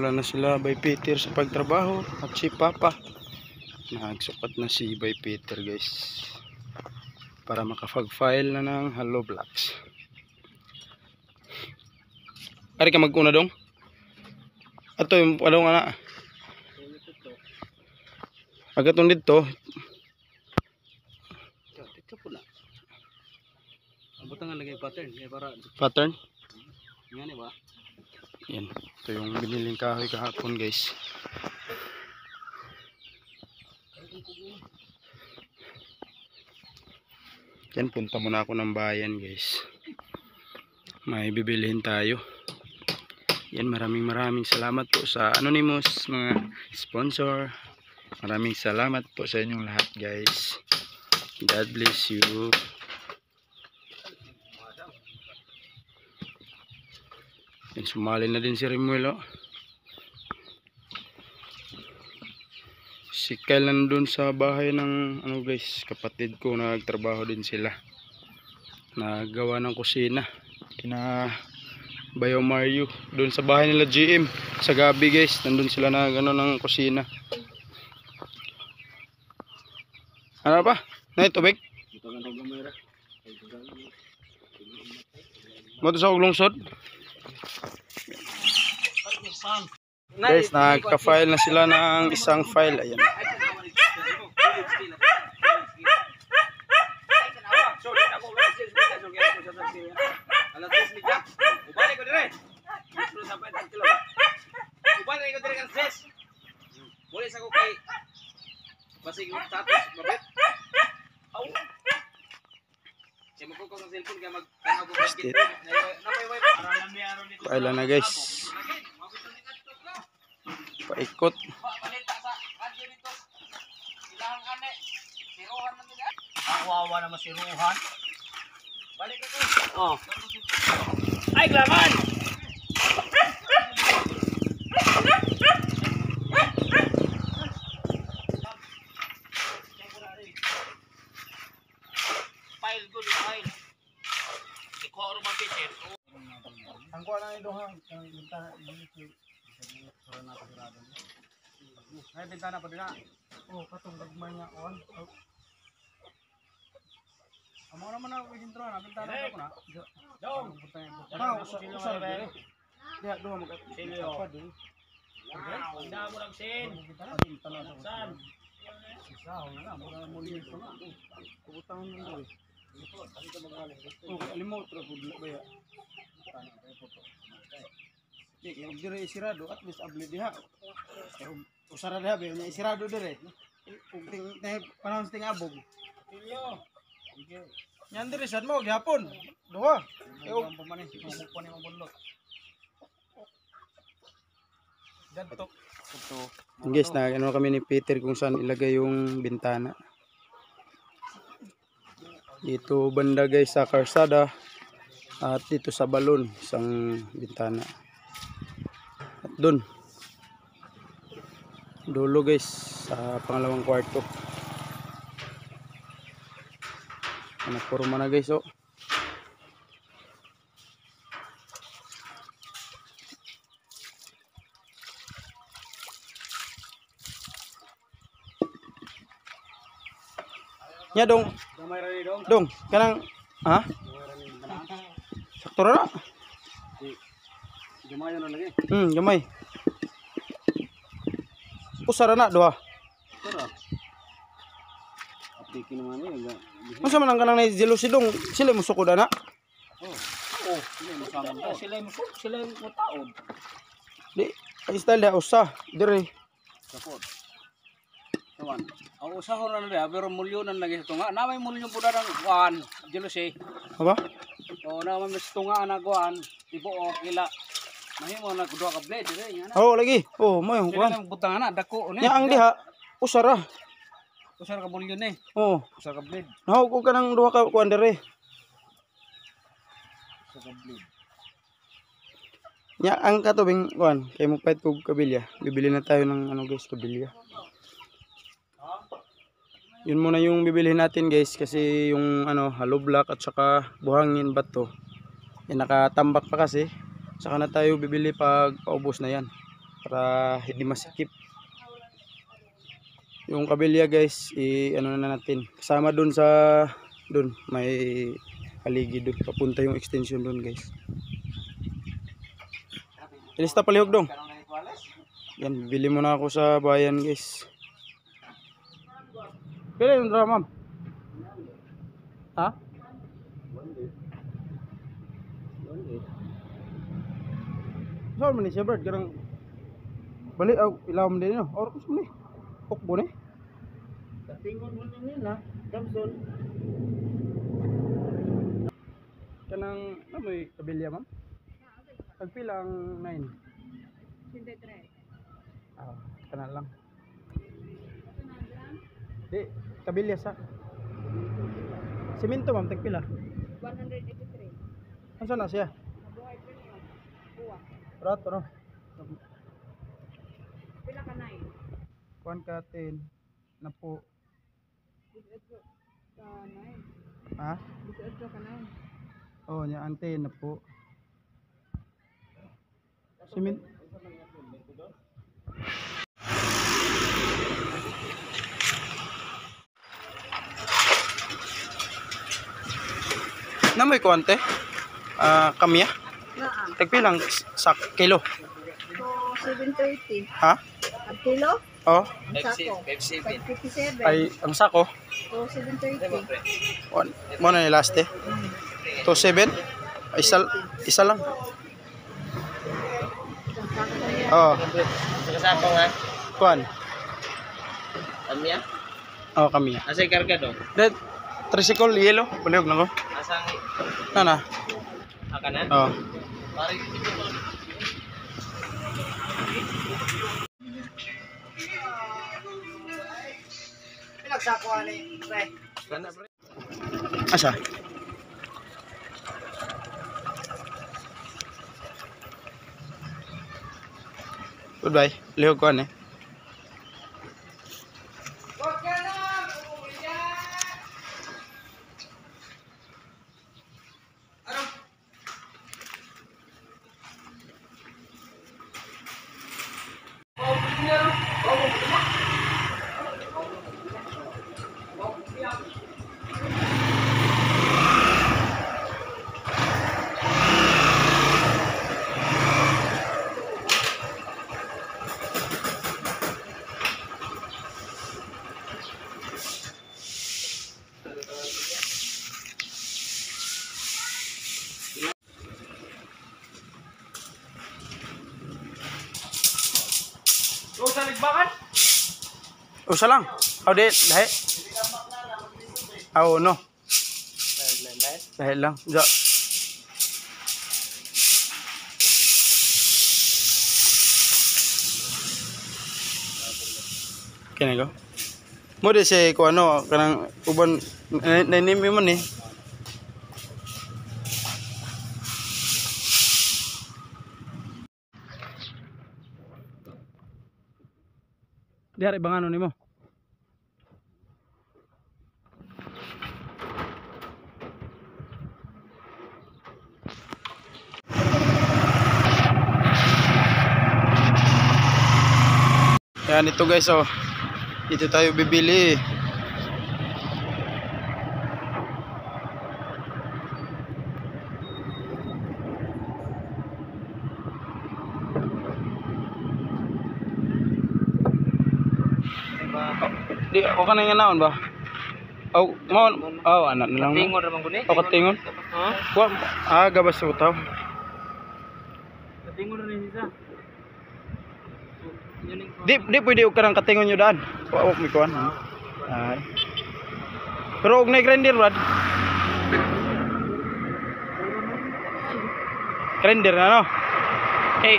Nagsimula na sila by Peter sa pagtrabaho at si Papa. Nagsukat na si by Peter guys para makapag-file na ng hollow blocks. Ari ka mag-una dong? Ato yung ano nga na. Agatong dito. Dito po na. Abot nga lagay pattern. Para Pattern? nga ba? Yan. Ito yung biniling kahoy kahapon guys. Yan, punta muna ako ng bayan guys. May bibilihin tayo. Yan, maraming salamat po sa Anonymous, mga sponsor. Maraming salamat po sa inyong lahat guys. God bless you. Yan, sumali na din si Remuel. Si Kyle nandun sa bahay ng ano guys, kapatid ko, nagtrabaho din sila. Nagawa ng kusina kina Bayo Mario doon sa bahay nila GM sa gabi guys. Nandun sila na ano ng kusina. Ano ba? Na tubig? Mo to sa uglungsod. Guys, nagka-file na sila ng isang file. Ayan. File na guys. Paikot. Wawa na masiruhan. Balik ito. Oh. Ay, glaman! File good, file. Ikaw ang mapitin. Ang kuha na ito ha. Ay, bintana pa din na. Oh, katong gagmay nga on. Amo naman ako intro na, bintana ko na. Dong. Usar dire. Diha duha mag Silyo. Hindi mo lang sin. San? Isaw na, mura mo dito na. Utang nang dito. Oh, alimot ra pud baya. Yung dire isirado at least abli diha. Usara diha ba nya isirado dire. Kung ting panahon ting abog. Silyo. Yan dire sad mo gihapon. Duha. Yung pamanin, humog pa ni mong bundok. Ganto. Guys, na ano kami ni Peter kung saan ilagay yung bintana. Dito banda guys sa karsada at dito sa balon isang bintana. At doon dulo guys sa pangalawang kwarto. Nagporma na guys oh. Nya dong. Gamay ra ni dong. Dong, kanang ha? Sakto ra na. Gamay na lagi. Gamay. Usara na duha. Pero apiki naman ni. Unsa man ang kanang na jealousy dong? Sila mo sukod ana? Oh, sila mo sama. Sila mo taod. Di, ay style da usa dire. Support. Kawan. Ang usahon na nila, pero mulyonan lagi sa tunga. Namay mulyon po na ng kuhan. Jealousy. Aba? O namay mas tunga na kuhan. Ibo o kila. Mahimo na kudua ka blade. Oh, lagi. Oh, mo yung Sila kuan. na butang na. Dako. Nya ang diha usara. Usar ka mulyon eh. Oh, Usar ka blade. nahaw ko kanang duha ka kuan dire. Usar ka blade. Nya ang katubing kuan, kay mo pait kog kabilya. Bibili na tayo ng ano guys, kabilya. Yun muna yung bibilihin natin guys kasi yung ano hollow block at saka buhangin bato. Yan nakatambak pa kasi. Saka na tayo bibili pag paubos na yan. para hindi masikip. Yung kabilya guys, ano na natin. Kasama dun sa may haligi dun. Papunta yung extension dun guys. Ilista palihog dong. Yan, bili muna ako sa bayan guys. Pila yung drama, ma'am? Ha? Saan man ni siya bird? Karang bali, ilaw mo din yun. Or kus mo ni? Pukbo ni? Tingkod mo din na, Kamson. Kanang, ano mo yung kabilya, ma'am? Pagpilang 9? 53. Kanal lang. Di, kabilya sa. Simento, ma'am, tagpila. 183. Ano na siya? Mabuhay pa niyo. Buwa. Rato, no? Pila ka 9? Kuhan ka 10 na po. 18 ka 9. Ha? 18 ka 9. Oo, niya ante na po. Simento. Na may kuwante? Kamya? Naa. Tagpilang sa kilo. So 730. Ha? Ang kilo? Oh, Ang sako. 557. ay ang sako. So 730. Mo na ni last eh. 27. Isa lang. Ang sako niya. Oh, Sako nga. kuan. Amya? Oh, kamya. Asay karga do. That tricycle yellow, bulog na ko. Asang Nana. akanan? Oh. Mari. Pinagsako ani, pre. Kana pre. Asa? Goodbye. Lihog ko eh. Usa lang. Aw di dahi. Aw no. Dahi lang. Ja. Kini ko. Mo di si ko ano kanang uban nanimi man eh. Diari bang ano nimo? Yan ito guys oh. Dito tayo bibili. Di ako ka nang naon ba? Oh, mo anak na lang. Tingon ra man guni. O katingon. Ha? Wa gabas utaw. Tingon ra ni siya. Di pwede og kanang katingon nyo daan. Wa mi kuan. Ay. Pero og na grinder rad. Grinder na no. Kay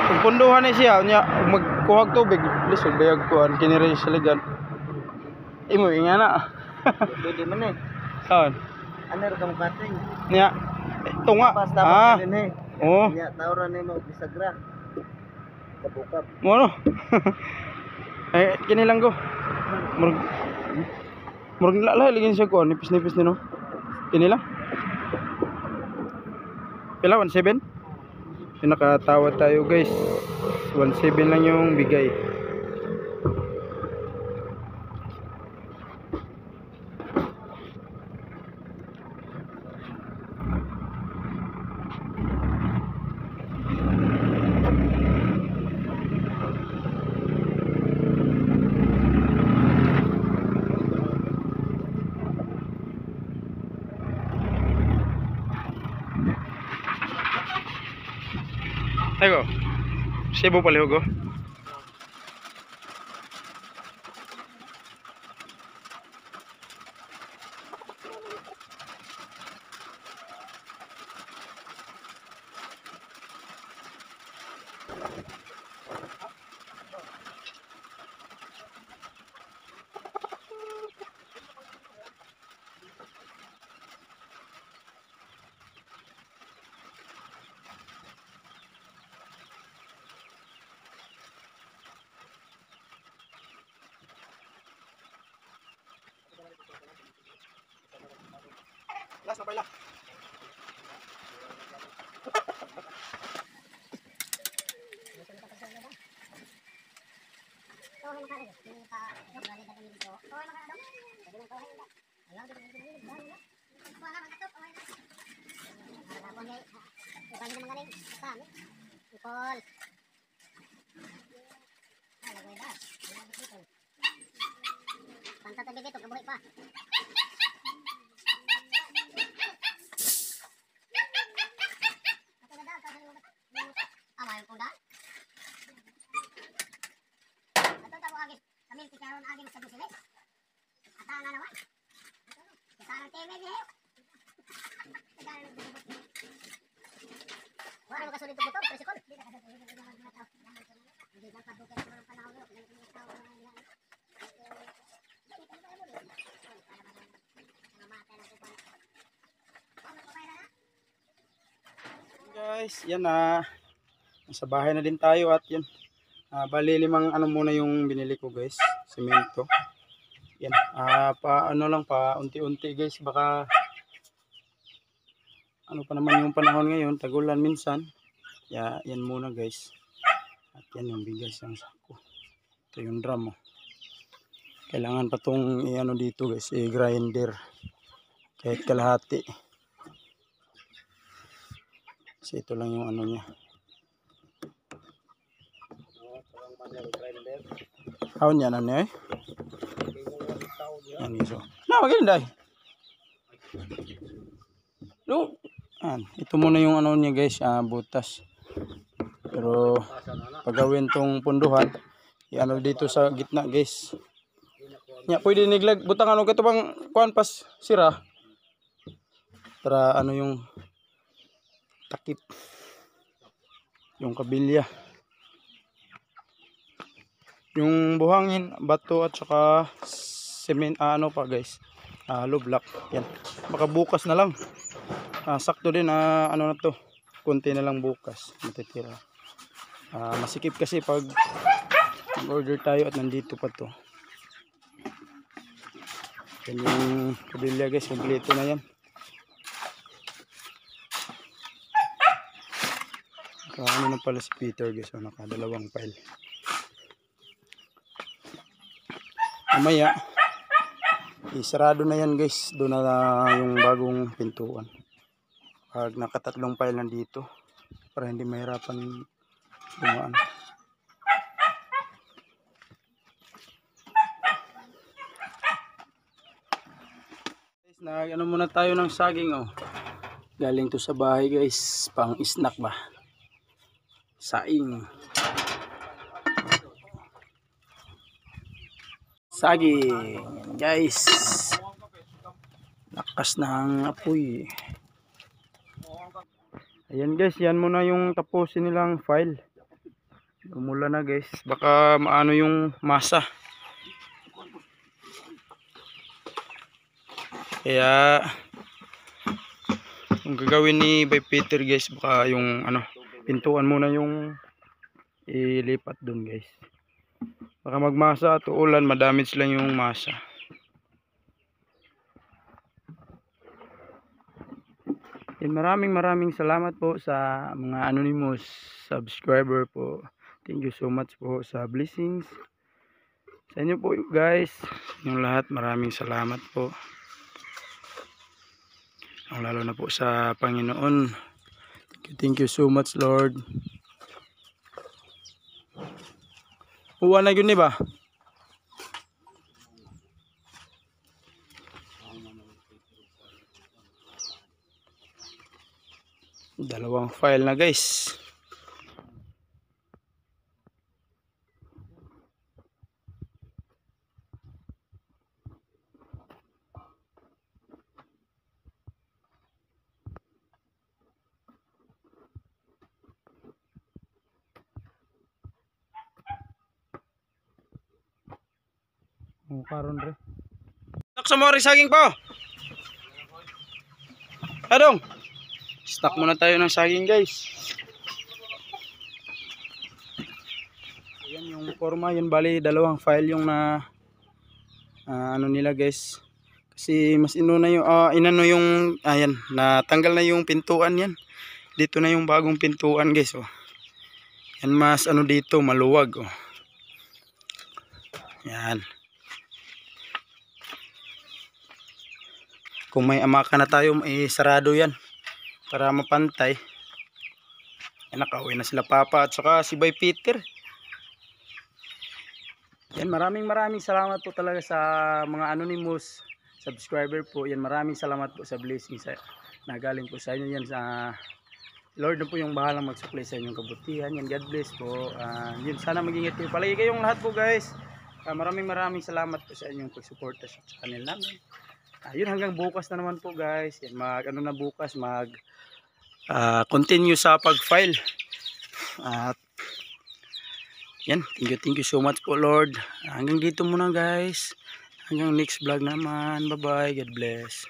kung punduhan ni siya nya magkuhag tubig, lisod bayag kuan kini ra sa ligan. Imo ingana. Pwede man eh. Saan? Ano ra ka mo kating? Nya. Tunga. Basta Ah. din eh. Oh. Nya tawra ni mo bisagra. Kabukab. Mo no. Ay kini lang ko. Murag lalay lagi siya ko nipis-nipis ni no. Kini lang. Pila 17? Pinakatawad tayo guys. 1.7 lang yung bigay. Ego, Cebu pala hugo. Last na pala. Pantat dito, kabuhi pa. Amay ko da. Ato tabo agis. Kami tikaron agis sa busilis. Ata na naman. Sarang TV niyo. Wala mo kasulid to motor, tricycle. Hindi na kasi hindi na tao. Hindi na pabuket ng panahon niyo, hindi na tao na yan. Guys, yan na. Nasa bahay na din tayo at yan. Bali limang ano muna yung binili ko guys. Semento. Yan. Pa ano lang pa unti-unti guys. Baka ano pa naman yung panahon ngayon. Tagulan minsan. Yan muna guys. At yan yung bigas ng sako. Ito yung drum. Oh. Kailangan pa tong i-ano dito guys. I-grinder. Kahit kalahati. Kasi ito lang yung ano niya. Kaon yan ano eh. Yan iso. Na maganda eh. No. Ito muna yung ano niya guys, butas. Pero pagawin tong punduhan, i-ano dito sa gitna guys. Nya pwede niglag butang ano kato bang kuan pas sira. Para ano yung takip. Yung kabilya. Yung buhangin, bato at saka cement, ano pa guys, hollow block. Yan. Baka bukas na lang. Sakto din, ano na to. Konti na lang bukas. Matitira. Masikip kasi pag order tayo at nandito pa to. Yan yung kabilya guys, kompleto na yan. Ano na pala si Peter guys, nakadalawang file. Mamaya isarado na yan guys, doon na yung bagong pintuan pag nakatatlong file nandito para hindi mahirapan dumaan. Guys, ano muna tayo ng saging oh. Galing to sa bahay guys, pang snack ba, saing. Saging guys, lakas ng apoy. Ayan guys, yan muna yung tapusin nilang file. Umula na guys, baka maano yung masa. Kaya yung gagawin ni by Peter guys, baka yung ano, pintuan muna yung ilipat dun guys. Baka magmasa at ulan, madamage lang yung masa. Maraming salamat po sa mga anonymous subscriber po. Thank you so much po sa blessings. Sa inyo po guys, yung lahat, maraming salamat po. Ang lalo na po sa Panginoon. Thank you so much Lord. Uwa na yun ba? Dalawang file na guys. Karon re. Sa mo saging po. Adong. Stock muna tayo ng saging guys. Ayan yung forma, yun bali dalawang file yung na ano nila guys. Kasi mas inuna yung inano yung ayan, natanggal na yung pintuan yan. Dito na yung bagong pintuan guys oh. Yan mas ano dito, maluwag oh. Yan. Kung may amaka na tayo, sarado yan para mapantay. Yan, nakauwi na sila Papa at saka si Bay Peter. Yan, maraming salamat po talaga sa mga anonymous subscriber po. Yan, maraming salamat po sa blessing na galing po sa inyo. Yan, sa Lord na po yung bahalang magsuklay sa inyong kabutihan. Yan, God bless po. Yun, sana mag-ingat kayo. Palagi kayong lahat po guys. Maraming salamat po sa inyong pagsuporta sa channel namin. Yun, hanggang bukas na naman po guys. Yan, bukas continue sa pag-file. At yan, thank you so much po Lord. Hanggang dito muna guys. Hanggang next vlog naman. Bye bye. God bless.